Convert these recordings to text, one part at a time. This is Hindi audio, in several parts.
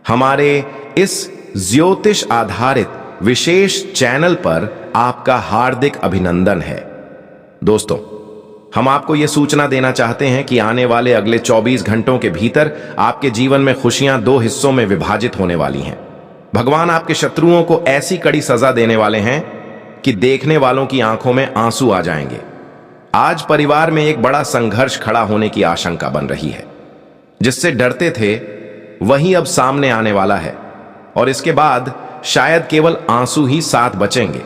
हमारे इस ज्योतिष आधारित विशेष चैनल पर आपका हार्दिक अभिनंदन है। दोस्तों, हम आपको यह सूचना देना चाहते हैं कि आने वाले अगले 24 घंटों के भीतर आपके जीवन में खुशियां 2 हिस्सों में विभाजित होने वाली हैं। भगवान आपके शत्रुओं को ऐसी कड़ी सजा देने वाले हैं कि देखने वालों की आंखों में आंसू आ जाएंगे। आज परिवार में एक बड़ा संघर्ष खड़ा होने की आशंका बन रही है। जिससे डरते थे वही अब सामने आने वाला है और इसके बाद शायद केवल आंसू ही साथ बचेंगे।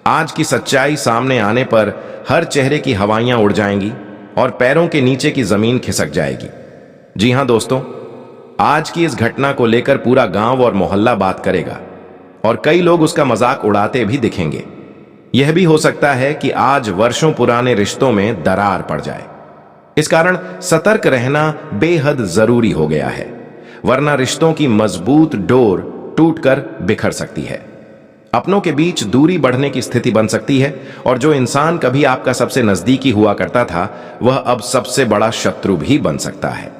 आज की सच्चाई सामने आने पर हर चेहरे की हवाइयां उड़ जाएंगी और पैरों के नीचे की जमीन खिसक जाएगी। जी हां दोस्तों, आज की इस घटना को लेकर पूरा गांव और मोहल्ला बात करेगा और कई लोग उसका मजाक उड़ाते भी दिखेंगे। यह भी हो सकता है कि आज वर्षों पुराने रिश्तों में दरार पड़ जाए। इस कारण सतर्क रहना बेहद जरूरी हो गया है, वरना रिश्तों की मजबूत डोर टूटकर बिखर सकती है। अपनों के बीच दूरी बढ़ने की स्थिति बन सकती है और जो इंसान कभी आपका सबसे नजदीकी हुआ करता था वह अब सबसे बड़ा शत्रु भी बन सकता है।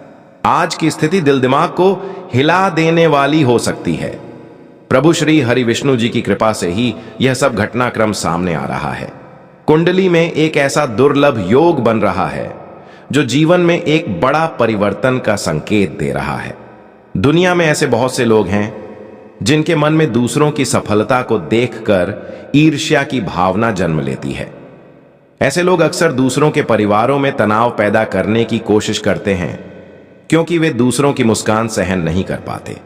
आज की स्थिति दिल दिमाग को हिला देने वाली हो सकती है। प्रभु श्री हरि विष्णु जी की कृपा से ही यह सब घटनाक्रम सामने आ रहा है। कुंडली में एक ऐसा दुर्लभ योग बन रहा है जो जीवन में एक बड़ा परिवर्तन का संकेत दे रहा है। दुनिया में ऐसे बहुत से लोग हैं जिनके मन में दूसरों की सफलता को देखकर ईर्ष्या की भावना जन्म लेती है। ऐसे लोग अक्सर दूसरों के परिवारों में तनाव पैदा करने की कोशिश करते हैं क्योंकि वे दूसरों की मुस्कान सहन नहीं कर पाते।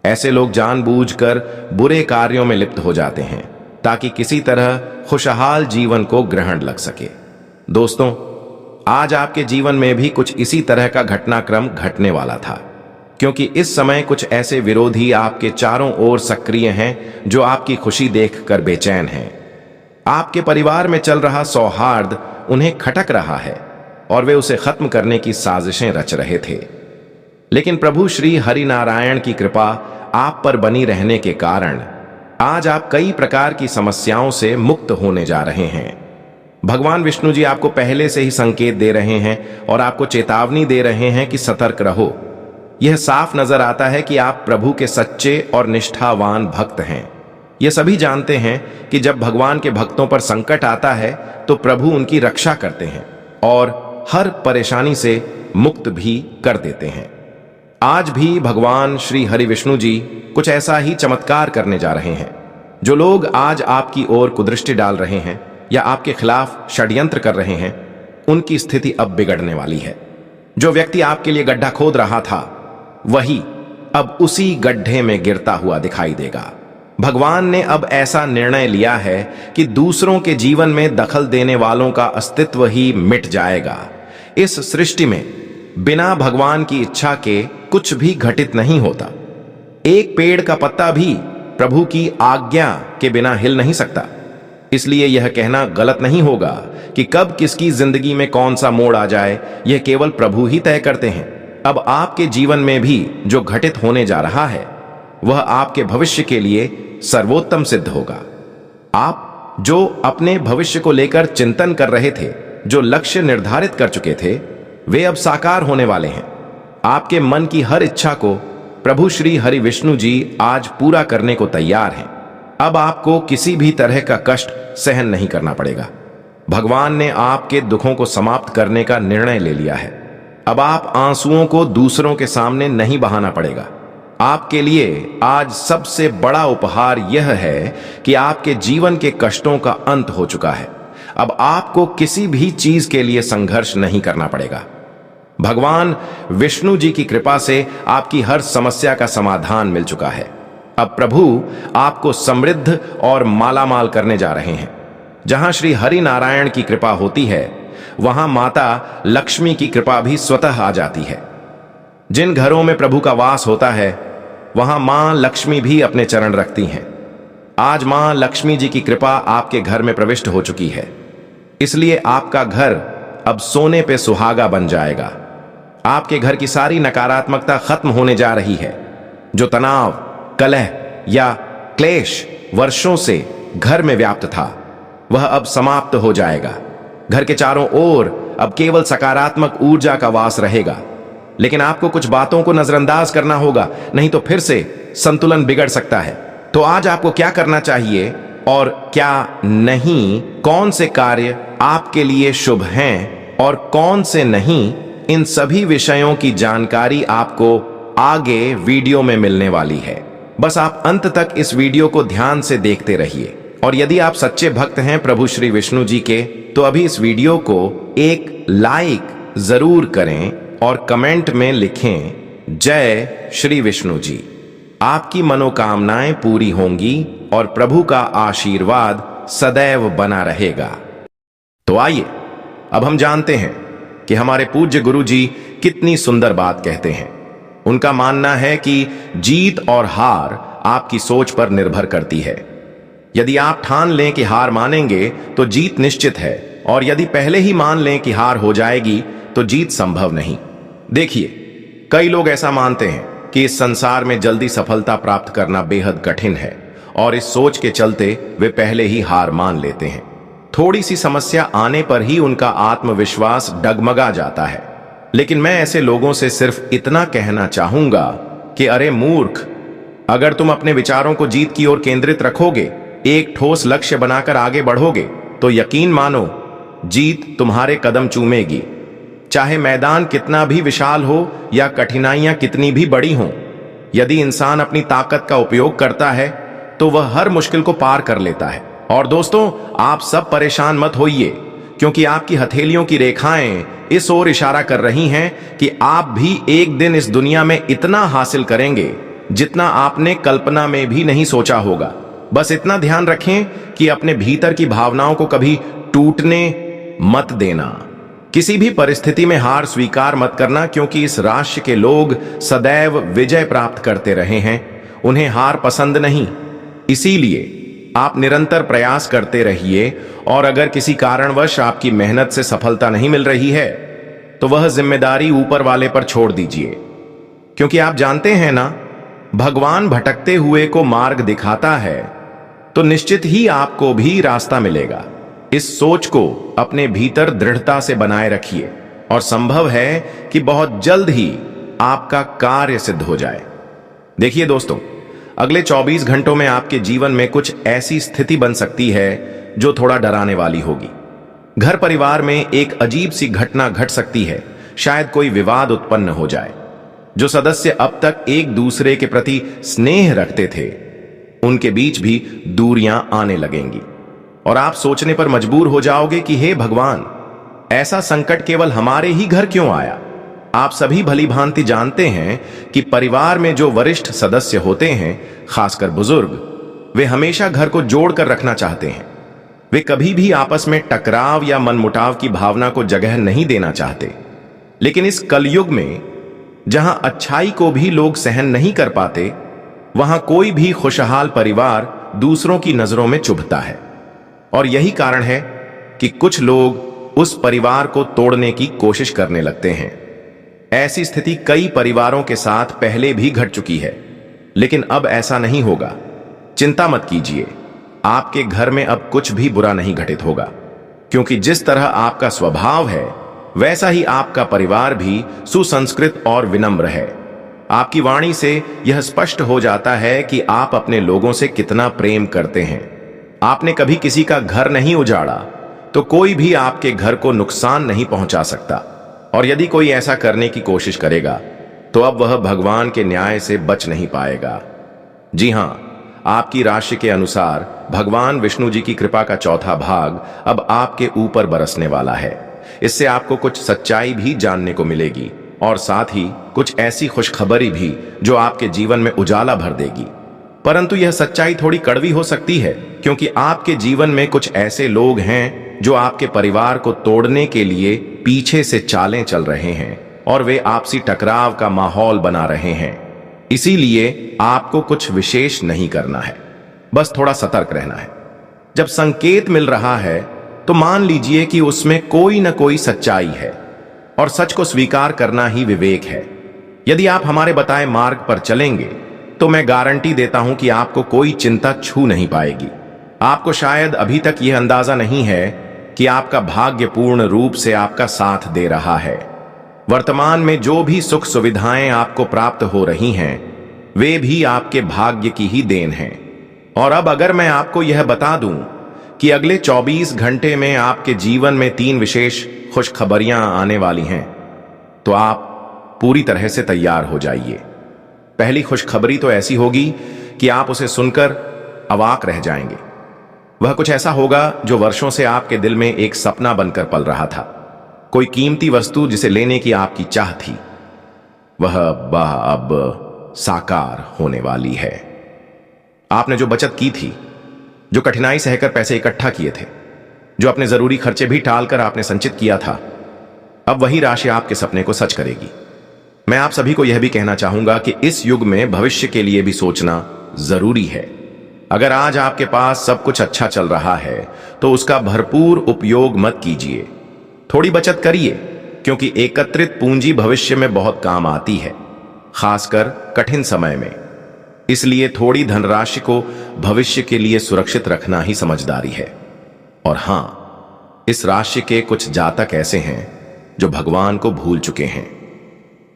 ऐसे लोग जानबूझकर बुरे कार्यों में लिप्त हो जाते हैं ताकि किसी तरह खुशहाल जीवन को ग्रहण लग सके। दोस्तों, आज आपके जीवन में भी कुछ इसी तरह का घटनाक्रम घटने वाला था, क्योंकि इस समय कुछ ऐसे विरोधी आपके चारों ओर सक्रिय हैं जो आपकी खुशी देखकर बेचैन हैं। आपके परिवार में चल रहा सौहार्द उन्हें खटक रहा है और वे उसे खत्म करने की साजिशें रच रहे थे। लेकिन प्रभु श्री हरि नारायण की कृपा आप पर बनी रहने के कारण आज आप कई प्रकार की समस्याओं से मुक्त होने जा रहे हैं। भगवान विष्णु जी आपको पहले से ही संकेत दे रहे हैं और आपको चेतावनी दे रहे हैं कि सतर्क रहो। यह साफ नजर आता है कि आप प्रभु के सच्चे और निष्ठावान भक्त हैं। यह सभी जानते हैं कि जब भगवान के भक्तों पर संकट आता है तो प्रभु उनकी रक्षा करते हैं और हर परेशानी से मुक्त भी कर देते हैं। आज भी भगवान श्री हरि विष्णु जी कुछ ऐसा ही चमत्कार करने जा रहे हैं। जो लोग आज आपकी ओर कुदृष्टि डाल रहे हैं या आपके खिलाफ षड्यंत्र कर रहे हैं, उनकी स्थिति अब बिगड़ने वाली है। जो व्यक्ति आपके लिए गड्ढा खोद रहा था वही अब उसी गड्ढे में गिरता हुआ दिखाई देगा। भगवान ने अब ऐसा निर्णय लिया है कि दूसरों के जीवन में दखल देने वालों का अस्तित्व ही मिट जाएगा। इस सृष्टि में बिना भगवान की इच्छा के कुछ भी घटित नहीं होता। एक पेड़ का पत्ता भी प्रभु की आज्ञा के बिना हिल नहीं सकता। इसलिए यह कहना गलत नहीं होगा कि कब किसकी जिंदगी में कौन सा मोड़ आ जाए, यह केवल प्रभु ही तय करते हैं। अब आपके जीवन में भी जो घटित होने जा रहा है वह आपके भविष्य के लिए सर्वोत्तम सिद्ध होगा। आप जो अपने भविष्य को लेकर चिंतन कर रहे थे, जो लक्ष्य निर्धारित कर चुके थे, वे अब साकार होने वाले हैं। आपके मन की हर इच्छा को प्रभु श्री हरि विष्णु जी आज पूरा करने को तैयार हैं। अब आपको किसी भी तरह का कष्ट सहन नहीं करना पड़ेगा। भगवान ने आपके दुखों को समाप्त करने का निर्णय ले लिया है। अब आप आंसुओं को दूसरों के सामने नहीं बहाना पड़ेगा। आपके लिए आज सबसे बड़ा उपहार यह है कि आपके जीवन के कष्टों का अंत हो चुका है। अब आपको किसी भी चीज के लिए संघर्ष नहीं करना पड़ेगा। भगवान विष्णु जी की कृपा से आपकी हर समस्या का समाधान मिल चुका है। अब प्रभु आपको समृद्ध और मालामाल करने जा रहे हैं। जहां श्री हरि नारायण की कृपा होती है वहां माता लक्ष्मी की कृपा भी स्वतः आ जाती है। जिन घरों में प्रभु का वास होता है वहां मां लक्ष्मी भी अपने चरण रखती हैं। आज मां लक्ष्मी जी की कृपा आपके घर में प्रविष्ट हो चुकी है, इसलिए आपका घर अब सोने पे सुहागा बन जाएगा। आपके घर की सारी नकारात्मकता खत्म होने जा रही है। जो तनाव, कलह या क्लेश वर्षों से घर में व्याप्त था वह अब समाप्त हो जाएगा। घर के चारों ओर अब केवल सकारात्मक ऊर्जा का वास रहेगा। लेकिन आपको कुछ बातों को नजरअंदाज करना होगा, नहीं तो फिर से संतुलन बिगड़ सकता है। तो आज आपको क्या करना चाहिए और क्या नहीं, कौन से कार्य आपके लिए शुभ हैं और कौन से नहीं, इन सभी विषयों की जानकारी आपको आगे वीडियो में मिलने वाली है। बस आप अंत तक इस वीडियो को ध्यान से देखते रहिए। और यदि आप सच्चे भक्त हैं प्रभु श्री विष्णु जी के, तो अभी इस वीडियो को एक लाइक जरूर करें और कमेंट में लिखें जय श्री विष्णु जी। आपकी मनोकामनाएं पूरी होंगी और प्रभु का आशीर्वाद सदैव बना रहेगा। तो आइए अब हम जानते हैं कि हमारे पूज्य गुरु जी कितनी सुंदर बात कहते हैं। उनका मानना है कि जीत और हार आपकी सोच पर निर्भर करती है। यदि आप ठान लें कि हार मानेंगे तो जीत निश्चित है, और यदि पहले ही मान लें कि हार हो जाएगी तो जीत संभव नहीं। देखिए, कई लोग ऐसा मानते हैं कि इस संसार में जल्दी सफलता प्राप्त करना बेहद कठिन है, और इस सोच के चलते वे पहले ही हार मान लेते हैं। थोड़ी सी समस्या आने पर ही उनका आत्मविश्वास डगमगा जाता है। लेकिन मैं ऐसे लोगों से सिर्फ इतना कहना चाहूंगा कि अरे मूर्ख, अगर तुम अपने विचारों को जीत की ओर केंद्रित रखोगे, एक ठोस लक्ष्य बनाकर आगे बढ़ोगे, तो यकीन मानो जीत तुम्हारे कदम चूमेगी। चाहे मैदान कितना भी विशाल हो या कठिनाइयां कितनी भी बड़ी हों, यदि इंसान अपनी ताकत का उपयोग करता है तो वह हर मुश्किल को पार कर लेता है। और दोस्तों, आप सब परेशान मत होइए, क्योंकि आपकी हथेलियों की रेखाएं इस ओर इशारा कर रही हैं कि आप भी एक दिन इस दुनिया में इतना हासिल करेंगे जितना आपने कल्पना में भी नहीं सोचा होगा। बस इतना ध्यान रखें कि अपने भीतर की भावनाओं को कभी टूटने मत देना। किसी भी परिस्थिति में हार स्वीकार मत करना, क्योंकि इस राष्ट्र के लोग सदैव विजय प्राप्त करते रहे हैं। उन्हें हार पसंद नहीं। इसीलिए आप निरंतर प्रयास करते रहिए, और अगर किसी कारणवश आपकी मेहनत से सफलता नहीं मिल रही है तो वह जिम्मेदारी ऊपर वाले पर छोड़ दीजिए। क्योंकि आप जानते हैं ना, भगवान भटकते हुए को मार्ग दिखाता है, तो निश्चित ही आपको भी रास्ता मिलेगा। इस सोच को अपने भीतर दृढ़ता से बनाए रखिए, और संभव है कि बहुत जल्द ही आपका कार्य सिद्ध हो जाए। देखिए दोस्तों, अगले 24 घंटों में आपके जीवन में कुछ ऐसी स्थिति बन सकती है जो थोड़ा डराने वाली होगी। घर परिवार में एक अजीब सी घटना घट सकती है। शायद कोई विवाद उत्पन्न हो जाए। जो सदस्य अब तक एक दूसरे के प्रति स्नेह रखते थे, उनके बीच भी दूरियां आने लगेंगी, और आप सोचने पर मजबूर हो जाओगे कि हे भगवान, ऐसा संकट केवल हमारे ही घर क्यों आया। आप सभी भली भांति जानते हैं कि परिवार में जो वरिष्ठ सदस्य होते हैं, खासकर बुजुर्ग, वे हमेशा घर को जोड़कर रखना चाहते हैं। वे कभी भी आपस में टकराव या मनमुटाव की भावना को जगह नहीं देना चाहते। लेकिन इस कलयुग में, जहां अच्छाई को भी लोग सहन नहीं कर पाते, वहां कोई भी खुशहाल परिवार दूसरों की नजरों में चुभता है। और यही कारण है कि कुछ लोग उस परिवार को तोड़ने की कोशिश करने लगते हैं। ऐसी स्थिति कई परिवारों के साथ पहले भी घट चुकी है, लेकिन अब ऐसा नहीं होगा। चिंता मत कीजिए, आपके घर में अब कुछ भी बुरा नहीं घटित होगा, क्योंकि जिस तरह आपका स्वभाव है, वैसा ही आपका परिवार भी सुसंस्कृत और विनम्र है। आपकी वाणी से यह स्पष्ट हो जाता है कि आप अपने लोगों से कितना प्रेम करते हैं। आपने कभी किसी का घर नहीं उजाड़ा, तो कोई भी आपके घर को नुकसान नहीं पहुंचा सकता। और यदि कोई ऐसा करने की कोशिश करेगा, तो अब वह भगवान के न्याय से बच नहीं पाएगा। जी हां, आपकी राशि के अनुसार भगवान विष्णु जी की कृपा का चौथा भाग अब आपके ऊपर बरसने वाला है। इससे आपको कुछ सच्चाई भी जानने को मिलेगी, और साथ ही कुछ ऐसी खुशखबरी भी जो आपके जीवन में उजाला भर देगी। परंतु यह सच्चाई थोड़ी कड़वी हो सकती है, क्योंकि आपके जीवन में कुछ ऐसे लोग हैं जो आपके परिवार को तोड़ने के लिए पीछे से चालें चल रहे हैं, और वे आपसी टकराव का माहौल बना रहे हैं। इसीलिए आपको कुछ विशेष नहीं करना है, बस थोड़ा सतर्क रहना है। जब संकेत मिल रहा है, तो मान लीजिए कि उसमें कोई न कोई सच्चाई है, और सच को स्वीकार करना ही विवेक है। यदि आप हमारे बताए मार्ग पर चलेंगे, तो मैं गारंटी देता हूं कि आपको कोई चिंता छू नहीं पाएगी। आपको शायद अभी तक यह अंदाजा नहीं है कि आपका भाग्य पूर्ण रूप से आपका साथ दे रहा है। वर्तमान में जो भी सुख सुविधाएं आपको प्राप्त हो रही हैं वे भी आपके भाग्य की ही देन हैं। और अब अगर मैं आपको यह बता दूं कि अगले 24 घंटे में आपके जीवन में 3 विशेष खुशखबरियां आने वाली हैं, तो आप पूरी तरह से तैयार हो जाइए। पहली खुशखबरी तो ऐसी होगी कि आप उसे सुनकर अवाक रह जाएंगे। वह कुछ ऐसा होगा जो वर्षों से आपके दिल में एक सपना बनकर पल रहा था। कोई कीमती वस्तु जिसे लेने की आपकी चाह थी, वह अब साकार होने वाली है। आपने जो बचत की थी, जो कठिनाई सहकर पैसे इकट्ठा किए थे, जो अपने जरूरी खर्चे भी टालकर आपने संचित किया था, अब वही राशि आपके सपने को सच करेगी। मैं आप सभी को यह भी कहना चाहूंगा कि इस युग में भविष्य के लिए भी सोचना जरूरी है। अगर आज आपके पास सब कुछ अच्छा चल रहा है तो उसका भरपूर उपयोग मत कीजिए। थोड़ी बचत करिए, क्योंकि एकत्रित पूंजी भविष्य में बहुत काम आती है, खासकर कठिन समय में। इसलिए थोड़ी धनराशि को भविष्य के लिए सुरक्षित रखना ही समझदारी है। और हां, इस राशि के कुछ जातक ऐसे हैं जो भगवान को भूल चुके हैं।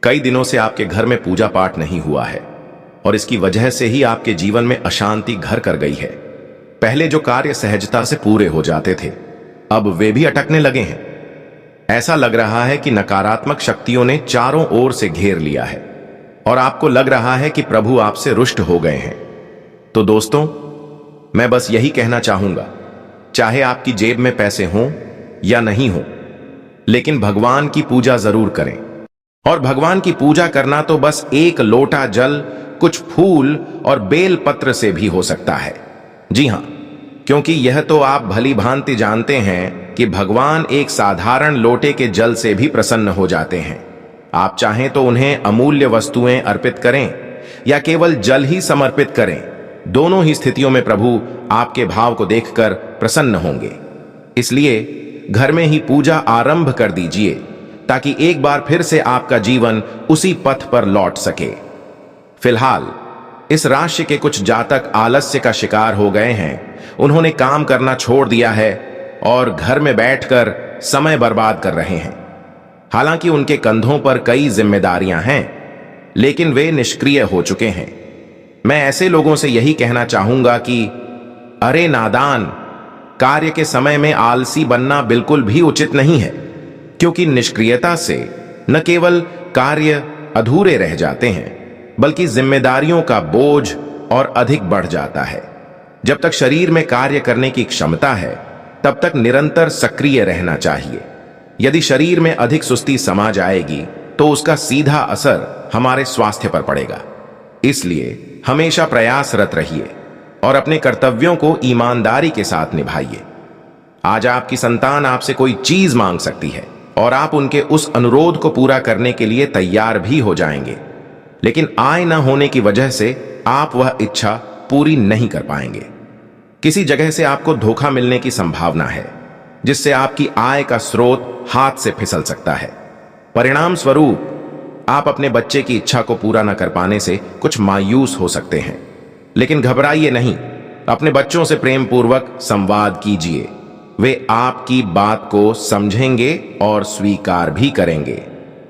कई दिनों से आपके घर में पूजा पाठ नहीं हुआ है और इसकी वजह से ही आपके जीवन में अशांति घर कर गई है। पहले जो कार्य सहजता से पूरे हो जाते थे, अब वे भी अटकने लगे हैं। ऐसा लग रहा है कि नकारात्मक शक्तियों ने चारों ओर से घेर लिया है और आपको लग रहा है कि प्रभु आपसे रुष्ट हो गए हैं। तो दोस्तों, मैं बस यही कहना चाहूंगा, चाहे आपकी जेब में पैसे हों या नहीं हों, लेकिन भगवान की पूजा जरूर करें। और भगवान की पूजा करना तो बस एक लोटा जल, कुछ फूल और बेल पत्र से भी हो सकता है। जी हां, क्योंकि यह तो आप भली भांति जानते हैं कि भगवान एक साधारण लोटे के जल से भी प्रसन्न हो जाते हैं। आप चाहें तो उन्हें अमूल्य वस्तुएं अर्पित करें या केवल जल ही समर्पित करें, दोनों ही स्थितियों में प्रभु आपके भाव को देखकर प्रसन्न होंगे। इसलिए घर में ही पूजा आरंभ कर दीजिए, ताकि एक बार फिर से आपका जीवन उसी पथ पर लौट सके। फिलहाल इस राशि के कुछ जातक आलस्य का शिकार हो गए हैं। उन्होंने काम करना छोड़ दिया है और घर में बैठकर समय बर्बाद कर रहे हैं। हालांकि उनके कंधों पर कई जिम्मेदारियां हैं, लेकिन वे निष्क्रिय हो चुके हैं। मैं ऐसे लोगों से यही कहना चाहूंगा कि अरे नादान, कार्य के समय में आलसी बनना बिल्कुल भी उचित नहीं है, क्योंकि निष्क्रियता से न केवल कार्य अधूरे रह जाते हैं, बल्कि जिम्मेदारियों का बोझ और अधिक बढ़ जाता है। जब तक शरीर में कार्य करने की क्षमता है, तब तक निरंतर सक्रिय रहना चाहिए। यदि शरीर में अधिक सुस्ती समा जाएगी तो उसका सीधा असर हमारे स्वास्थ्य पर पड़ेगा। इसलिए हमेशा प्रयासरत रहिए और अपने कर्तव्यों को ईमानदारी के साथ निभाइए। आज आपकी संतान आपसे कोई चीज मांग सकती है और आप उनके उस अनुरोध को पूरा करने के लिए तैयार भी हो जाएंगे, लेकिन आय न होने की वजह से आप वह इच्छा पूरी नहीं कर पाएंगे। किसी जगह से आपको धोखा मिलने की संभावना है, जिससे आपकी आय का स्रोत हाथ से फिसल सकता है। परिणाम स्वरूप आप अपने बच्चे की इच्छा को पूरा न कर पाने से कुछ मायूस हो सकते हैं, लेकिन घबराइए नहीं। अपने बच्चों से प्रेम पूर्वक संवाद कीजिए, वे आपकी बात को समझेंगे और स्वीकार भी करेंगे।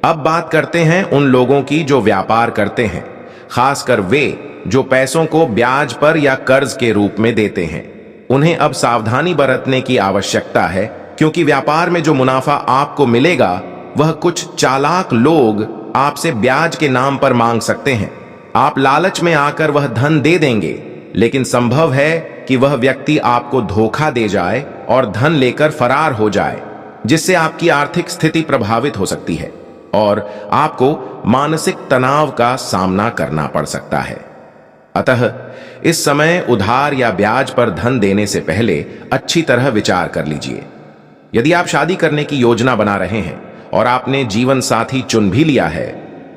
अब बात करते हैं उन लोगों की जो व्यापार करते हैं, खासकर वे जो पैसों को ब्याज पर या कर्ज के रूप में देते हैं। उन्हें अब सावधानी बरतने की आवश्यकता है, क्योंकि व्यापार में जो मुनाफा आपको मिलेगा वह कुछ चालाक लोग आपसे ब्याज के नाम पर मांग सकते हैं। आप लालच में आकर वह धन दे देंगे, लेकिन संभव है कि वह व्यक्ति आपको धोखा दे जाए और धन लेकर फरार हो जाए, जिससे आपकी आर्थिक स्थिति प्रभावित हो सकती है और आपको मानसिक तनाव का सामना करना पड़ सकता है। अतः इस समय उधार या ब्याज पर धन देने से पहले अच्छी तरह विचार कर लीजिए। यदि आप शादी करने की योजना बना रहे हैं और आपने जीवन साथी चुन भी लिया है,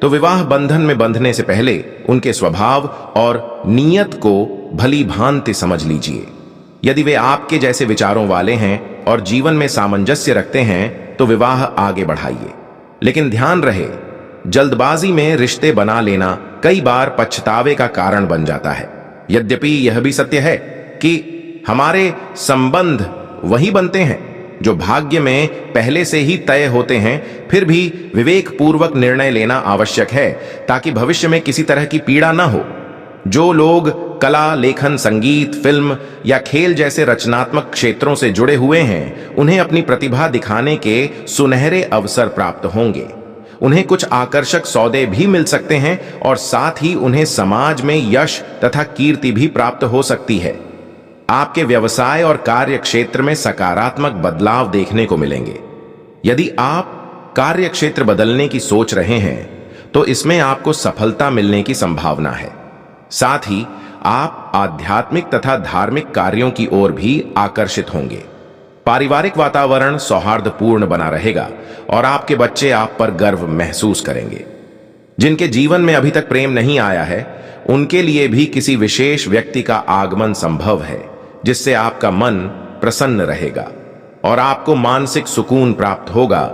तो विवाह बंधन में बंधने से पहले उनके स्वभाव और नीयत को भली भांति समझ लीजिए। यदि वे आपके जैसे विचारों वाले हैं और जीवन में सामंजस्य रखते हैं, तो विवाह आगे बढ़ाइए। लेकिन ध्यान रहे, जल्दबाजी में रिश्ते बना लेना कई बार पछतावे का कारण बन जाता है। यद्यपि यह भी सत्य है कि हमारे संबंध वही बनते हैं जो भाग्य में पहले से ही तय होते हैं, फिर भी विवेक पूर्वक निर्णय लेना आवश्यक है ताकि भविष्य में किसी तरह की पीड़ा न हो। जो लोग कला, लेखन, संगीत, फिल्म या खेल जैसे रचनात्मक क्षेत्रों से जुड़े हुए हैं, उन्हें अपनी प्रतिभा दिखाने के सुनहरे अवसर प्राप्त होंगे। उन्हें कुछ आकर्षक सौदे भी मिल सकते हैं और साथ ही उन्हें समाज में यश तथा कीर्ति भी प्राप्त हो सकती है। आपके व्यवसाय और कार्य क्षेत्र में सकारात्मक बदलाव देखने को मिलेंगे। यदि आप कार्य क्षेत्र बदलने की सोच रहे हैं तो इसमें आपको सफलता मिलने की संभावना है। साथ ही आप आध्यात्मिक तथा धार्मिक कार्यों की ओर भी आकर्षित होंगे। पारिवारिक वातावरण सौहार्दपूर्ण बना रहेगा और आपके बच्चे आप पर गर्व महसूस करेंगे। जिनके जीवन में अभी तक प्रेम नहीं आया है, उनके लिए भी किसी विशेष व्यक्ति का आगमन संभव है, जिससे आपका मन प्रसन्न रहेगा और आपको मानसिक सुकून प्राप्त होगा।